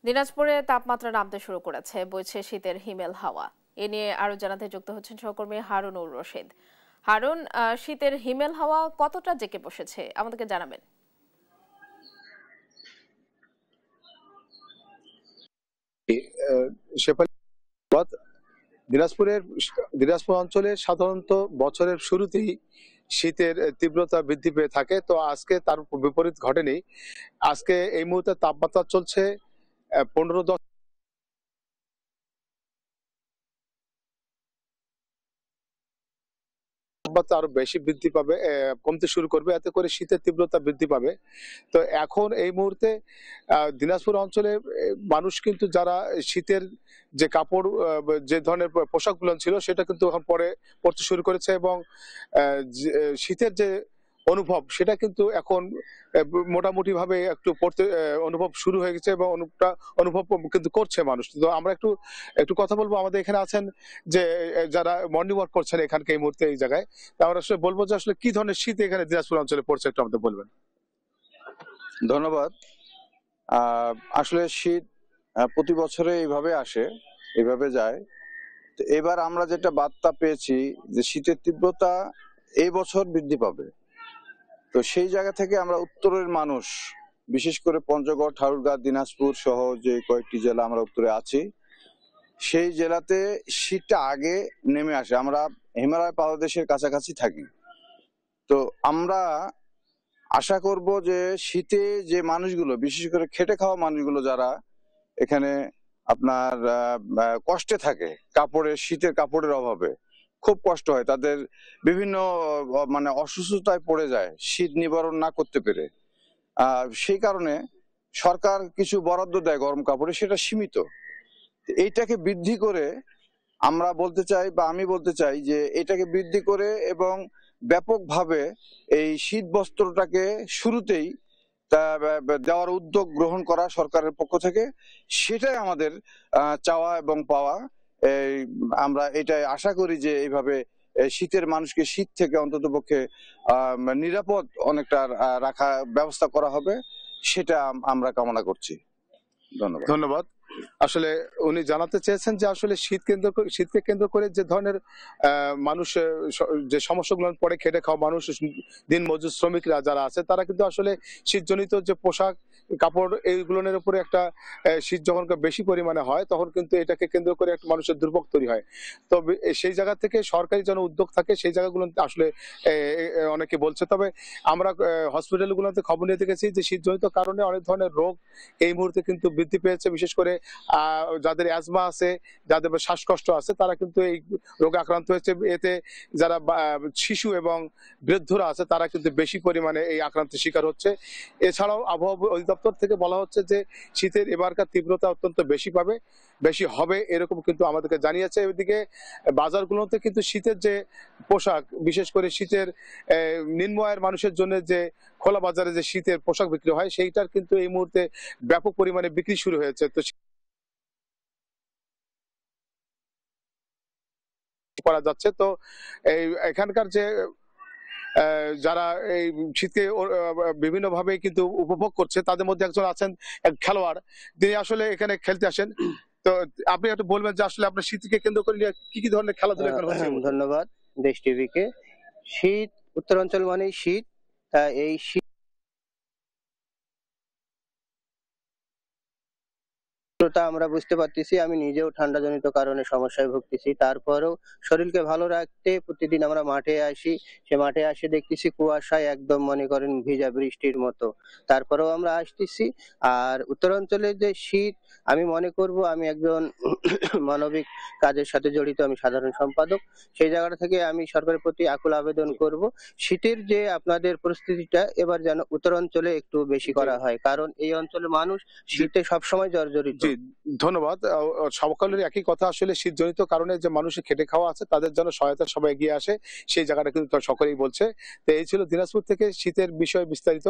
দিনাজপুরে তাপমাত্রা নামতে শুরু করেছে, বইছে শীতের হিমেল হাওয়া। এ নিয়ে আরো জানাতে যুক্ত হচ্ছেন সহকর্মী হারুনুর রশিদ। হারুন, শীতের হিমেল হাওয়া কতটা জেঁকে বসেছে আমাদেরকে জানাবেন। দিনাজপুর অঞ্চলে সাধারণত বছরের শুরুতেই শীতের তীব্রতা বৃদ্ধি পেয়ে থাকে, তো আজকে তার বিপরীত ঘটেনি। আজকে এই মুহূর্তে তাপমাত্রা চলছে 15 তাপমাত্রা আরো বেশি বৃদ্ধি পাবে, কমতে শুরু করবে, এতে করে শীতের তীব্রতা বৃদ্ধি পাবে। তো এখন এই মুহূর্তে দিনাজপুর অঞ্চলে মানুষ কিন্তু যারা শীতের যে কাপড়, যে ধরনের পোশাকগুলো ছিল সেটা কিন্তু এখন পড়তে শুরু করেছে, এবং শীতের যে অনুভব সেটা কিন্তু এখন মোটামুটি ভাবে একটু পড়তে অনুভব শুরু হয়ে গেছে, এবং অনুভব কিন্তু করছে মানুষ। তো আমরা একটু একটু কথা বলবো। আমাদের এখানে আছেন যে যারা মর্নিং ওয়াক করছেন এখানকে এই মুহূর্তে এই জায়গায়। তা আমরা আসলে বলবো যে আসলে কি ধরনের শীত এখানে দিনাজপুর অঞ্চলে পড়ছে, একটু আমাদের বলবেন। ধন্যবাদ। আসলে শীত প্রতি বছরে এইভাবে আসে, এইভাবে যায়। তো এবার আমরা যেটা বার্তা পেয়েছি যে শীতের তীব্রতা এই বছর বৃদ্ধি পাবে। তো সেই জায়গা থেকে আমরা উত্তরের মানুষ, বিশেষ করে পঞ্চগড়, ঠাকুরগাঁও, দিনাজপুর সহ যে কয়েকটি জেলা আমরা উত্তরে আছি, সেই জেলাতে শীতটা আগে নেমে আসে। আমরা হিমালয় পাদদেশের কাছাকাছি থাকি। তো আমরা আশা করব যে শীতে যে মানুষগুলো, বিশেষ করে খেটে খাওয়া মানুষগুলো যারা এখানে আপনার কষ্টে থাকে, শীতের কাপড়ের অভাবে খুব কষ্ট হয়, তাদের বিভিন্ন মানে অসুস্থতায় পড়ে যায় শীত নিবারণ না করতে পেরে। সেই কারণে সরকার কিছু বরাদ্দ দেয় গরম কাপড়ে, সেটা সীমিত। এইটাকে বৃদ্ধি করে আমরা বলতে চাই, বা আমি বলতে চাই যে এটাকে বৃদ্ধি করে এবং ব্যাপকভাবে এই শীত বস্ত্রটাকে শুরুতেই দেওয়ার উদ্যোগ গ্রহণ করা সরকারের পক্ষ থেকে, সেটাই আমাদের চাওয়া এবং পাওয়া। এই আমরা এটাই আশা করি যে এইভাবে শীতের মানুষকে শীত থেকে অন্ততপক্ষে নিরাপদ অনেকটা রাখা ব্যবস্থা করা হবে, সেটা আমরা কামনা করছি। ধন্যবাদ। আসলে উনি জানাতে চেয়েছেন যে আসলে শীতকে কেন্দ্র করে যে ধরনের মানুষ যে সমস্যাগুলো পড়ে, খেটে খাওয়া মানুষ, দিন মজুর শ্রমিকরা যারা আছে, তারা কিন্তু আসলে শীতজনিত যে পোশাক কাপড় এইগুলোর উপরে একটা শীত যখন বেশি পরিমাণে হয়, তখন কিন্তু এটাকে কেন্দ্র করে একটা মানুষের দুর্ভোগ তৈরি হয়। তবে সেই জায়গা থেকে সরকারি যেন উদ্যোগ থাকে, সেই জায়গাগুলো আসলে অনেকে বলছে। তবে আমরা হসপিটালগুলোতে খবর নিয়ে দেখেছি যে শীতজনিত কারণে অনেক ধরনের রোগ এই মুহূর্তে কিন্তু বৃদ্ধি পেয়েছে। বিশেষ করে যাদের অ্যাজমা আছে, যাদের শ্বাসকষ্ট আছে, তারা কিন্তু এই রোগে আক্রান্ত হয়েছে। এতে যারা শিশু এবং বৃদ্ধরা আছে, তারা কিন্তু বেশি পরিমাণে এই আক্রান্তের শিকার হচ্ছে। এছাড়াও আবহাওয়া অধিদপ্তর থেকে বলা হচ্ছে যে শীতের এবারকার তীব্রতা অত্যন্ত বেশি হবে, এরকম কিন্তু আমাদেরকে জানিয়েছে। এদিকে বাজারগুলোতে কিন্তু শীতের যে পোশাক, বিশেষ করে শীতের নিম্ন আয়ের মানুষের জন্য যে খোলা বাজারে যে শীতের পোশাক বিক্রি হয়, সেইটার কিন্তু এই মুহূর্তে ব্যাপক পরিমাণে বিক্রি শুরু হয়েছে। তো করা যাচ্ছে। তো এই এখানকার যে যারা এই শীতকে বিভিন্ন ভাবে কিন্তু উপভোগ করছে, তাদের মধ্যে একজন আছেন এক খেলোয়াড়, তিনি আসলে এখানে খেলতে আসেন। তো আপনি একটু বলবেন যে আসলে আপনার শীতকে কেন্দ্র করে কি কি ধরনের খেলাধুলা এখানে হচ্ছে? ধন্যবাদ দেশ টিভিকে। শীত, উত্তরাঞ্চল মানেই শীত। এই শীত আমরা বুঝতে পারতেছি। আমি নিজেও ঠান্ডা জনিত কারণে সমস্যায় ভুগতেছি। তারপরেও শরীরকে ভালো রাখতে প্রতিদিন আমরা মাঠে আসি। সে মাঠে আসে দেখতেছি কুয়াশায় একদম মনে করেন ভিজা বৃষ্টির মতো। তারপরেও আমরা আসতেছি। আর উত্তরাঞ্চলের যে শীত, আমি মনে করব, আমি একজন মানবিক কাজের সাথে জড়িত, আমি সাধারণ সম্পাদক। সেই জায়গাটা থেকে আমি সরকারের প্রতি আকুল আবেদন করব, শীতের যে আপনাদের পরিস্থিতিটা এবার যেন উত্তরাঞ্চলে একটু বেশি করা হয়, কারণ এই অঞ্চলের মানুষ শীতে সবসময় জর্জরিত। ধন্যবাদ। সকলের একই কথা, আসলে শীতজনিত কারণে যে মানুষের খেটে খাওয়া আছে, তাদের জন্য সহায়তা সবাই এগিয়ে আসে, সেই জায়গাটা কিন্তু সকলেই বলছে। তো এই ছিল দিনাজপুর থেকে শীতের বিষয়ে বিস্তারিত।